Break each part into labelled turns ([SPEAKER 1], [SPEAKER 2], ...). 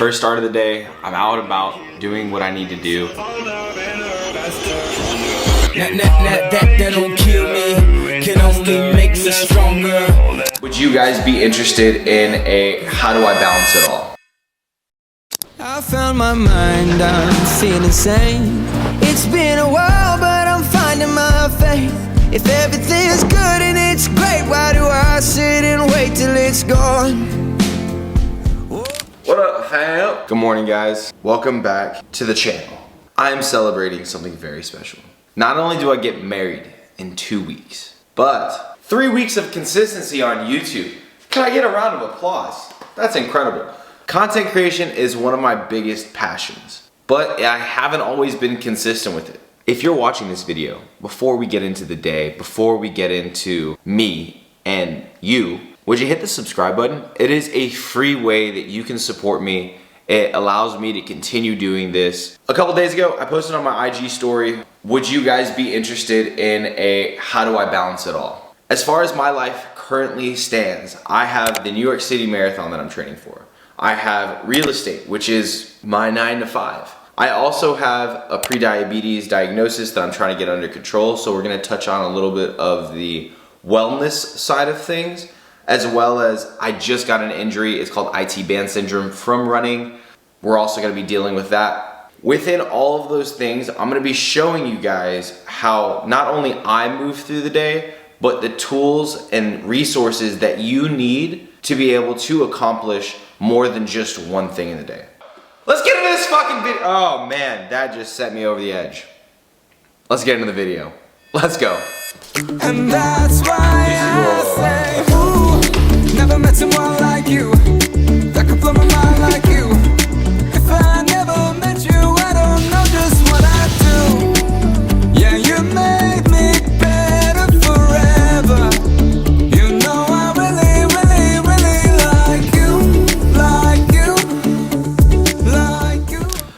[SPEAKER 1] First start of the day, I'm out and about doing what I need to do.
[SPEAKER 2] That don't kill me, can only make me stronger.
[SPEAKER 1] Would you guys be interested in a how do I balance it all?
[SPEAKER 2] I found my mind, I'm feeling sane. It's been a while, but I'm finding my faith. If everything's good and it's great, why do I sit and wait till it's gone?
[SPEAKER 1] What up, fam? Good morning, guys. Welcome back to the channel. I am celebrating something very special. Not only do I get married in 2 weeks, but 3 weeks of consistency on YouTube. Can I get a round of applause? That's incredible. Content creation is one of my biggest passions, but I haven't always been consistent with it. If you're watching this video, before we get into the day, before we get into me and you, would you hit the subscribe button? It is a free way that you can support me. It allows me to continue doing this. A couple days ago, I posted on my IG story, would you guys be interested in a how do I balance it all? As far as my life currently stands, I have the New York City Marathon that I'm training for. I have real estate, which is my 9 to 5. I also have a pre-diabetes diagnosis that I'm trying to get under control, so we're gonna touch on a little bit of the wellness side of things, as well as I just got an injury. It's called IT band syndrome from running. We're also gonna be dealing with that. Within all of those things, I'm gonna be showing you guys how not only I move through the day, but the tools and resources that you need to be able to accomplish more than just one thing in the day. Let's get into this fucking video. Oh man, that just set me over the edge. Let's get into the video. Let's go.
[SPEAKER 2] And that's why I say, ooh, never met someone like you that could blow my mind like you. If I never met you, I don't know just what I'd do. Yeah, you made me better forever. You know I really, really, really like you.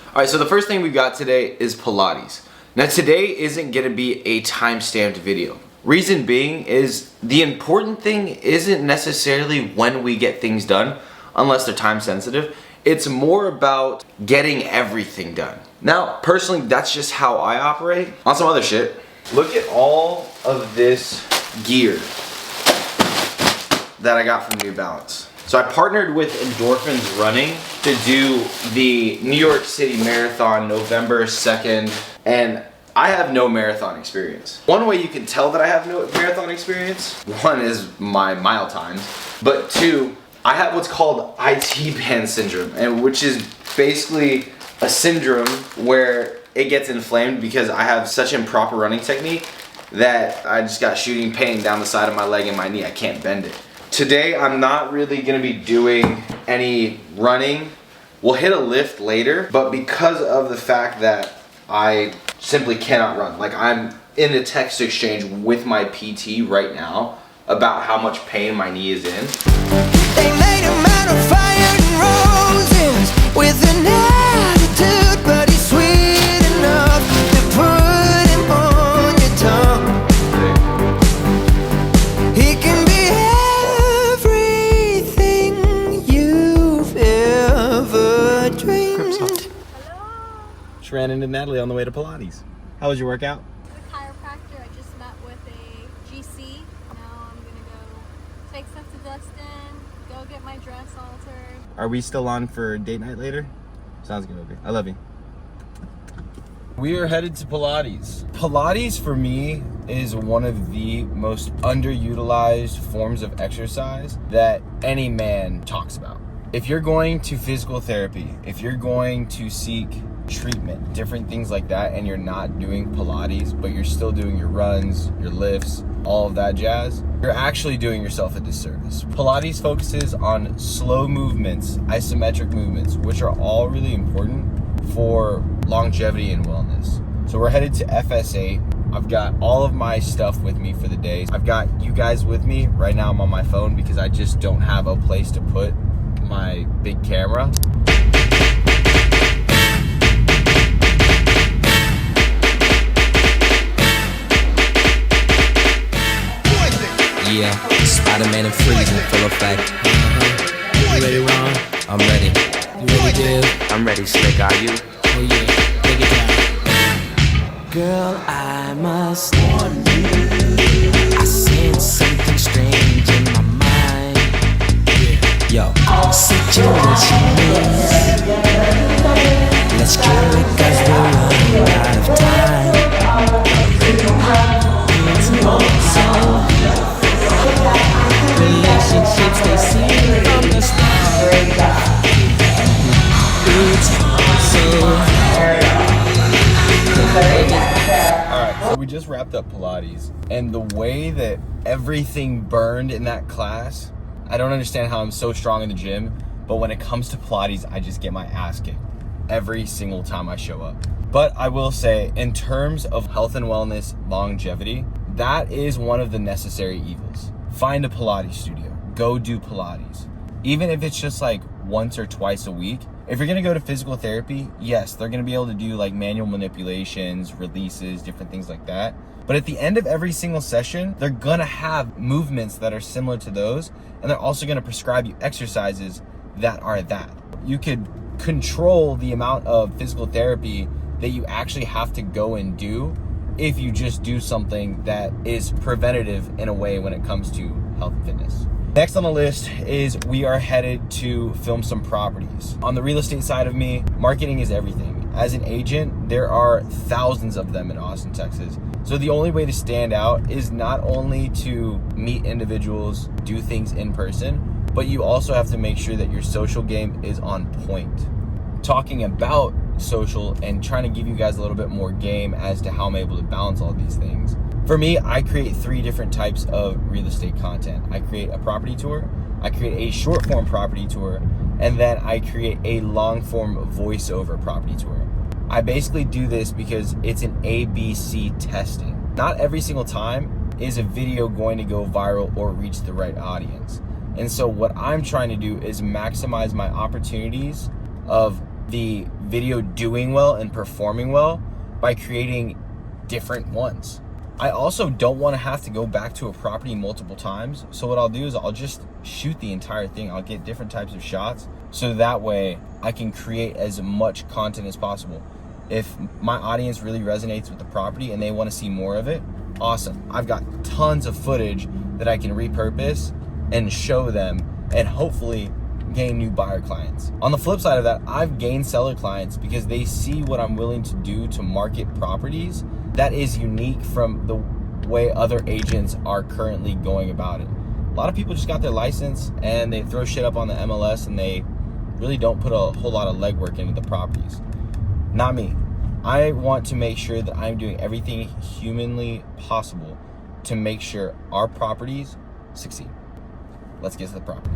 [SPEAKER 1] All right, so the first thing we got today is Pilates. Now today isn't gonna be a time-stamped video. Reason being is the important thing isn't necessarily when we get things done, unless they're time sensitive. It's more about getting everything done. Now, personally, that's just how I operate. On some other shit, look at all of this gear that I got from New Balance. So I partnered with Endorphins Running to do the New York City Marathon November 2nd, and I have no marathon experience. One way you can tell that I have no marathon experience, one is my mile times, but two, I have what's called IT band syndrome, and which is basically a syndrome where it gets inflamed because I have such improper running technique that I just got shooting pain down the side of my leg and my knee. I can't bend it. Today, I'm not really gonna be doing any running. We'll hit a lift later, but because of the fact that I simply cannot run, like I'm in a text exchange with my PT right now about how much pain my knee is in.
[SPEAKER 2] They made him out of fire and roses with an attitude, but he's sweet enough to put him on your tongue. He can be everything you've ever dreamed.
[SPEAKER 1] Just ran into Natalie on the way to Pilates. How was your workout?
[SPEAKER 3] The chiropractor, I just met with a GC. Now I'm gonna go take stuff to Dustin, go get my dress altered.
[SPEAKER 1] Are we still on for date night later? Sounds good, okay. I love you. We are headed to Pilates. Pilates for me is one of the most underutilized forms of exercise that any man talks about. If you're going to physical therapy, if you're going to seek treatment, different things like that, and you're not doing Pilates, but you're still doing your runs, your lifts, all of that jazz, you're actually doing yourself a disservice. Pilates focuses on slow movements, isometric movements, which are all really important for longevity and wellness. So we're headed to FS8. I've got all of my stuff with me for the day. I've got you guys with me. Right now I'm on my phone because I just don't have a place to put my big camera.
[SPEAKER 4] Yeah, Spider-Man and Freeze in full effect.
[SPEAKER 5] You ready, Ron?
[SPEAKER 4] I'm ready.
[SPEAKER 5] You ready,
[SPEAKER 4] do.
[SPEAKER 5] I'm ready, slick, are you?
[SPEAKER 4] Oh yeah, break it down.
[SPEAKER 2] Girl, I must warn you, I sense something strange in my mind.
[SPEAKER 4] Yo,
[SPEAKER 2] Situation is, let's kill it cause we're running out of time. It's more so, relationships they seem from the start. It's
[SPEAKER 1] Alright, so we just wrapped up Pilates, and the way that everything burned in that class, I don't understand how I'm so strong in the gym, but when it comes to Pilates, I just get my ass kicked every single time I show up. But I will say, in terms of health and wellness, longevity, that is one of the necessary evils. Find a Pilates studio, go do Pilates. Even if it's just like once or twice a week. If you're gonna go to physical therapy, yes, they're gonna be able to do like manual manipulations, releases, different things like that. But at the end of every single session, they're gonna have movements that are similar to those, and they're also gonna prescribe you exercises that are that. You could control the amount of physical therapy that you actually have to go and do if you just do something that is preventative in a way when it comes to health and fitness. Next on the list is we are headed to film some properties. On the real estate side of me, marketing is everything. As an agent, there are thousands of them in Austin, Texas. So the only way to stand out is not only to meet individuals, do things in person, but you also have to make sure that your social game is on point. Talking about social and trying to give you guys a little bit more game as to how I'm able to balance all these things. For me, I create 3 different types of real estate content. I create a property tour, I create a short form property tour, and then I create a long form voiceover property tour. I basically do this because it's an ABC testing. Not every single time is a video going to go viral or reach the right audience. And so what I'm trying to do is maximize my opportunities of the video doing well and performing well by creating different ones. I also don't want to have to go back to a property multiple times. So what I'll do is I'll just shoot the entire thing. I'll get different types of shots so that way I can create as much content as possible. If my audience really resonates with the property and they want to see more of it, awesome. I've got tons of footage that I can repurpose and show them and hopefully gain new buyer clients. On the flip side of that, I've gained seller clients because they see what I'm willing to do to market properties that is unique from the way other agents are currently going about it. A lot of people just got their license and they throw shit up on the MLS and they really don't put a whole lot of legwork into the properties. Not me. I want to make sure that I'm doing everything humanly possible to make sure our properties succeed. Let's get to the property.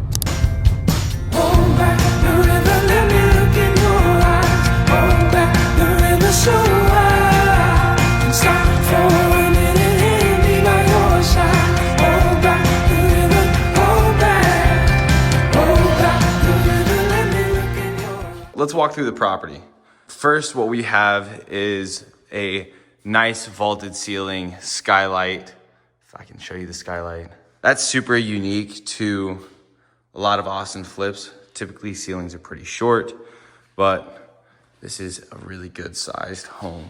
[SPEAKER 2] Hold back the river, let me look in your eyes. Hold back the river so wide. And stop for a minute and be by your side. Hold back the river, hold back. Hold back the river, let me look in your eyes.
[SPEAKER 1] Let's walk through the property. First, what we have is a nice vaulted ceiling skylight. If I can show you the skylight. That's super unique to a lot of Austin flips. Typically ceilings are pretty short, but this is a really good sized home.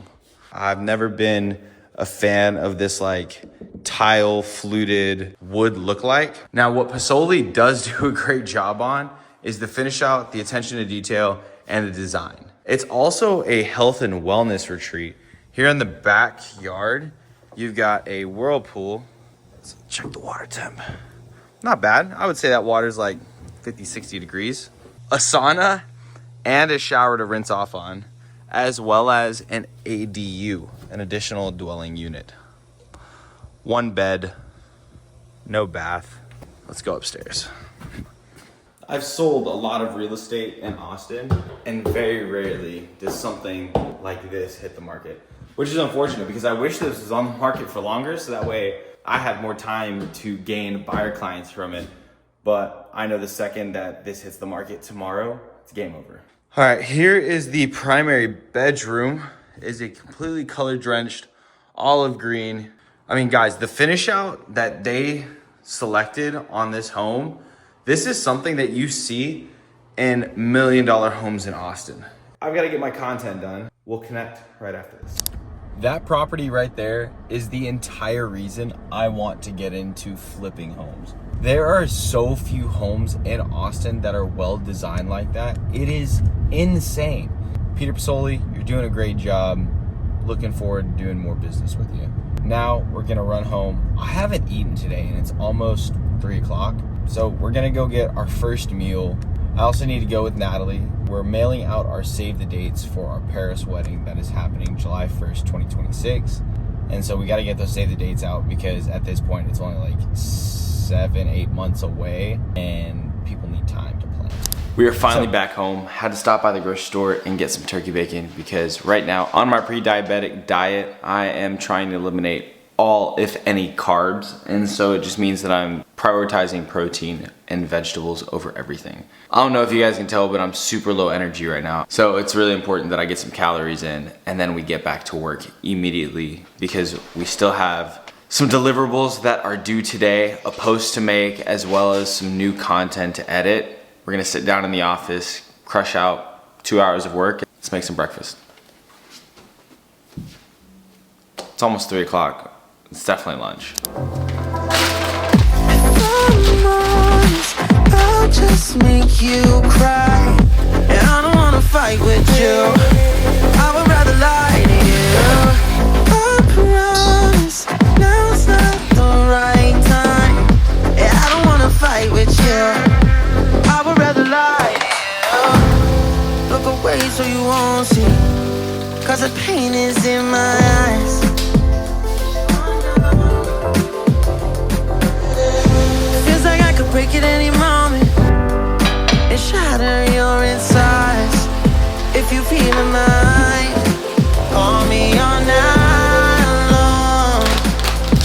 [SPEAKER 1] I've never been a fan of this like tile fluted wood look like. Now what Pasoli does do a great job on is the finish out, the attention to detail, and the design. It's also a health and wellness retreat. Here in the backyard, you've got a whirlpool. Let's check the water temp. Not bad. I would say that water's like 50, 60 degrees. A sauna and a shower to rinse off on, as well as an ADU, an additional dwelling unit. 1 bed, no bath. Let's go upstairs. I've sold a lot of real estate in Austin, and very rarely does something like this hit the market, which is unfortunate because I wish this was on the market for longer so that way I have more time to gain buyer clients from it. But I know the second that this hits the market tomorrow, it's game over. All right, here is the primary bedroom. It is a completely color drenched olive green. I mean, guys, the finish out that they selected on this home, this is something that you see and million-dollar homes in Austin. I've got to get my content done. We'll connect right after this. That property right there is the entire reason I want to get into flipping homes. There are so few homes in Austin that are well designed like that. It is insane. Peter Pasoli, you're doing a great job. Looking forward to doing more business with you. Now we're gonna run home. I haven't eaten today and it's almost 3 o'clock. So we're gonna go get our first meal. I also need to go with Natalie. We're mailing out our save the dates for our Paris wedding that is happening July 1st, 2026. And so we gotta get those save the dates out because at this point it's only like 7-8 months away and people need time to plan. We are finally back home. Had to stop by the grocery store and get some turkey bacon because right now on my pre-diabetic diet, I am trying to eliminate all, if any, carbs. And so it just means that I'm prioritizing protein and vegetables over everything. I don't know if you guys can tell, but I'm super low energy right now. So it's really important that I get some calories in and then we get back to work immediately because we still have some deliverables that are due today, a post to make, as well as some new content to edit. We're gonna sit down in the office, crush out 2 hours of work. Let's make some breakfast. It's almost 3 o'clock. It's definitely lunch.
[SPEAKER 2] I'll just make you cry. And I don't wanna fight with you. I would rather lie to you. I promise now's not the right time. And I don't wanna fight with you. I would rather lie to you. Look away so you won't see. Cause the pain is in my eyes. Feels like I could break at any moment and shatter your insides. If you feel mine, call me all night long.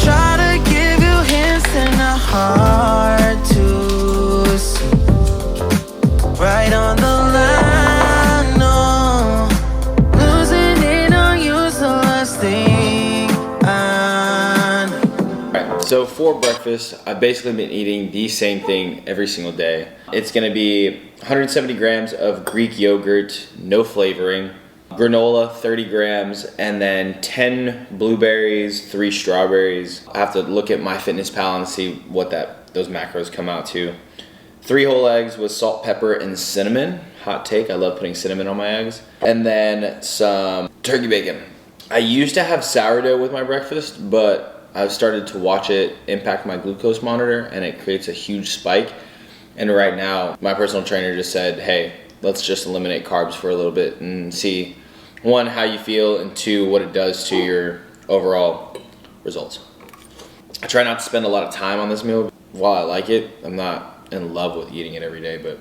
[SPEAKER 2] Try to give you hints and a heart to see. Right on the line, no. Losing it on you's the last thing I know.
[SPEAKER 1] Alright, so for breakfast, I've basically been eating the same thing every single day. It's gonna be 170 grams of Greek yogurt, no flavoring, granola, 30 grams, and then 10 blueberries, 3 strawberries. I have to look at MyFitnessPal and see what those macros come out to. 3 whole eggs with salt, pepper, and cinnamon. Hot take, I love putting cinnamon on my eggs. And then some turkey bacon. I used to have sourdough with my breakfast, but I've started to watch it impact my glucose monitor and it creates a huge spike. And right now, my personal trainer just said, hey, let's just eliminate carbs for a little bit and see, 1, how you feel, and 2, what it does to your overall results. I try not to spend a lot of time on this meal. While I like it, I'm not in love with eating it every day, but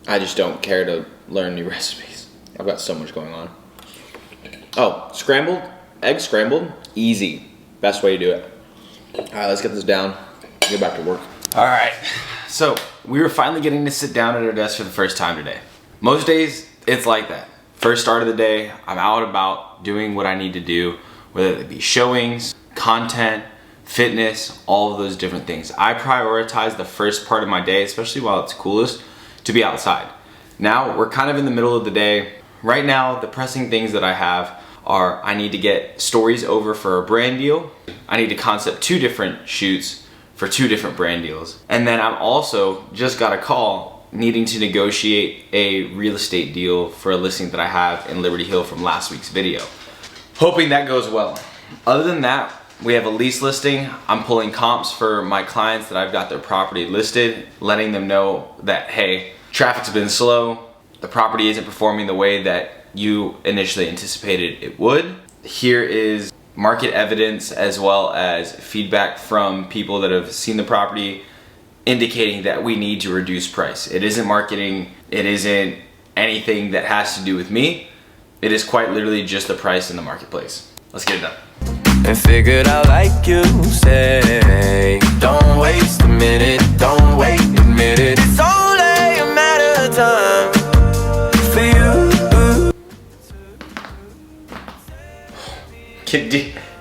[SPEAKER 1] I just don't care to learn new recipes. I've got so much going on. Oh, scrambled, egg scrambled, easy. Best way to do it. All right, let's get this down, get back to work. All right, so we were finally getting to sit down at our desk for the first time today. Most days, it's like that. First start of the day, I'm out about doing what I need to do, whether it be showings, content, fitness, all of those different things. I prioritize the first part of my day, especially while it's coolest, to be outside. Now, we're kind of in the middle of the day. Right now, the pressing things that I have are I need to get stories over for a brand deal. I need to concept 2 different shoots for 2 different brand deals. And then I'm also just got a call needing to negotiate a real estate deal for a listing that I have in Liberty Hill from last week's video. Hoping that goes well. Other than that, we have a lease listing. I'm pulling comps for my clients that I've got their property listed, letting them know that, hey, traffic's been slow. The property isn't performing the way that you initially anticipated it would. Here is market evidence as well as feedback from people that have seen the property indicating that we need to reduce price. It isn't marketing, it isn't anything that has to do with me. It is quite literally just the price in the marketplace. Let's get it done.
[SPEAKER 2] And figured out like you say, don't waste a minute, don't wait, admit it. It's only a matter of time for you.
[SPEAKER 1] Did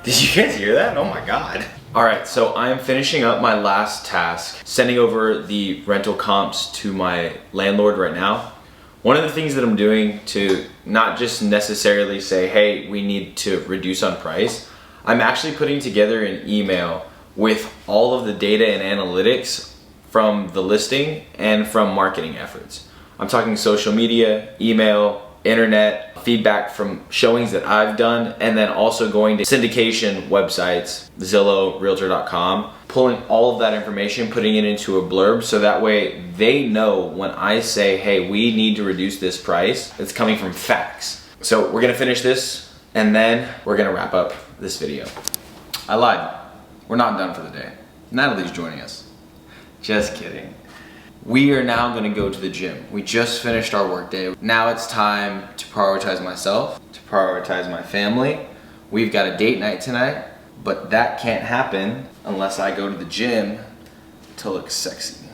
[SPEAKER 1] you guys hear that? Oh my God. All right, so I am finishing up my last task, sending over the rental comps to my landlord right now. One of the things that I'm doing to not just necessarily say, hey, we need to reduce on price, I'm actually putting together an email with all of the data and analytics from the listing and from marketing efforts. I'm talking social media, email, internet, feedback from showings that I've done, and then also going to syndication websites, Zillow, Realtor.com, pulling all of that information, putting it into a blurb so that way they know when I say, hey, we need to reduce this price, it's coming from facts. So we're gonna finish this and then we're gonna wrap up this video. I lied, we're not done for the day. Natalie's joining us. Just kidding. We are now gonna go to the gym. We just finished our work day. Now it's time to prioritize myself, to prioritize my family. We've got a date night tonight, but that can't happen unless I go to the gym to look sexy.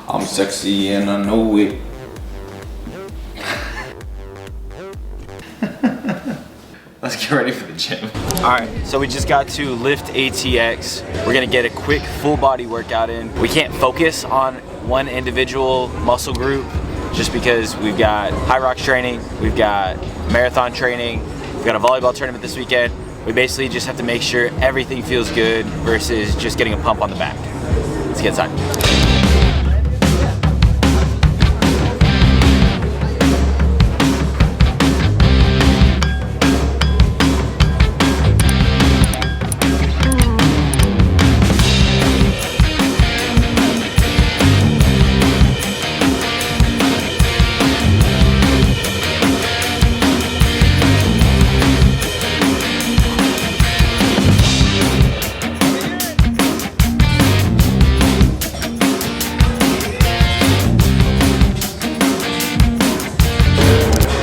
[SPEAKER 1] I'm sexy and I know it. Let's get ready for the gym. All right, so we just got to Lift ATX. We're gonna get a quick full body workout in. We can't focus on one individual muscle group just because we've got high rocks training, we've got marathon training, we've got a volleyball tournament this weekend. We basically just have to make sure everything feels good versus just getting a pump on the back. Let's get inside.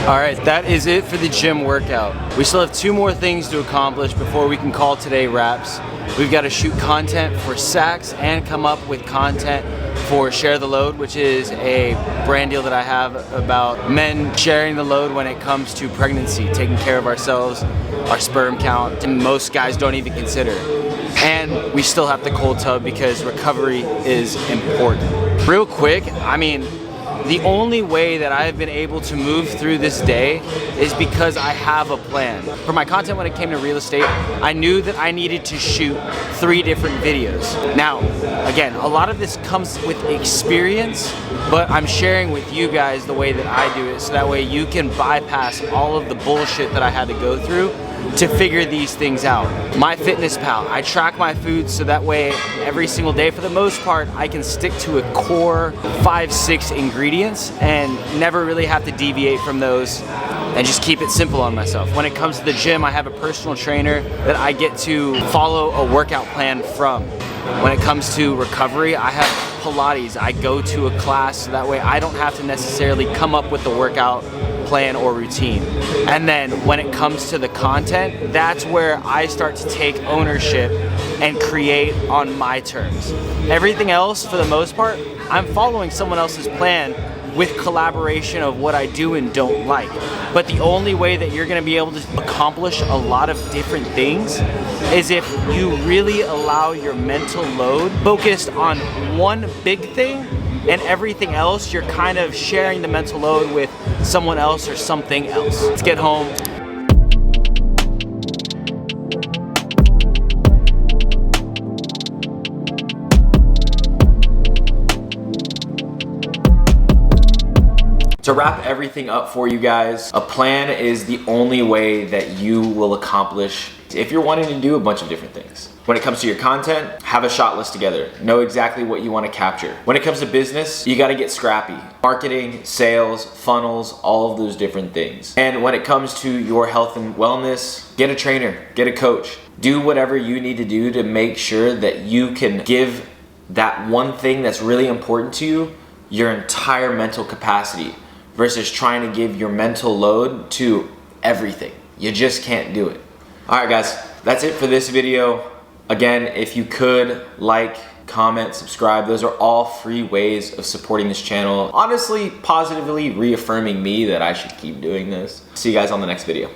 [SPEAKER 1] Alright, that is it for the gym workout. We still have 2 more things to accomplish before we can call today wraps. We've got to shoot content for Saks and come up with content for Share the Load, which is a brand deal that I have about men sharing the load when it comes to pregnancy, taking care of ourselves, our sperm count, and most guys don't even consider. And we still have the cold tub because recovery is important. Real quick, I mean, the only way that I've been able to move through this day is because I have a plan. For my content when it came to real estate, I knew that I needed to shoot 3 different videos. Now, again, a lot of this comes with experience, but I'm sharing with you guys the way that I do it so that way you can bypass all of the bullshit that I had to go through to figure these things out. MyFitnessPal, I track my food so that way every single day, for the most part, I can stick to a core 5-6 ingredients and never really have to deviate from those and just keep it simple on myself. When it comes to the gym, I have a personal trainer that I get to follow a workout plan from. When it comes to recovery, I have Pilates. I go to a class so that way I don't have to necessarily come up with the workout plan or routine. And then when it comes to the content, that's where I start to take ownership and create on my terms. Everything else, for the most part, I'm following someone else's plan with collaboration of what I do and don't like. But the only way that you're gonna be able to accomplish a lot of different things is if you really allow your mental load focused on one big thing, and everything else you're kind of sharing the mental load with someone else or something else. Let's get home. To wrap everything up for you guys, a plan is the only way that you will accomplish if you're wanting to do a bunch of different things. When it comes to your content, have a shot list together. Know exactly what you want to capture. When it comes to business, you got to get scrappy. Marketing, sales, funnels, all of those different things. And when it comes to your health and wellness, get a trainer, get a coach. Do whatever you need to do to make sure that you can give that one thing that's really important to you your entire mental capacity versus trying to give your mental load to everything. You just can't do it. All right, guys, that's it for this video. Again, if you could like, comment, subscribe, those are all free ways of supporting this channel. Honestly, positively reaffirming me that I should keep doing this. See you guys on the next video.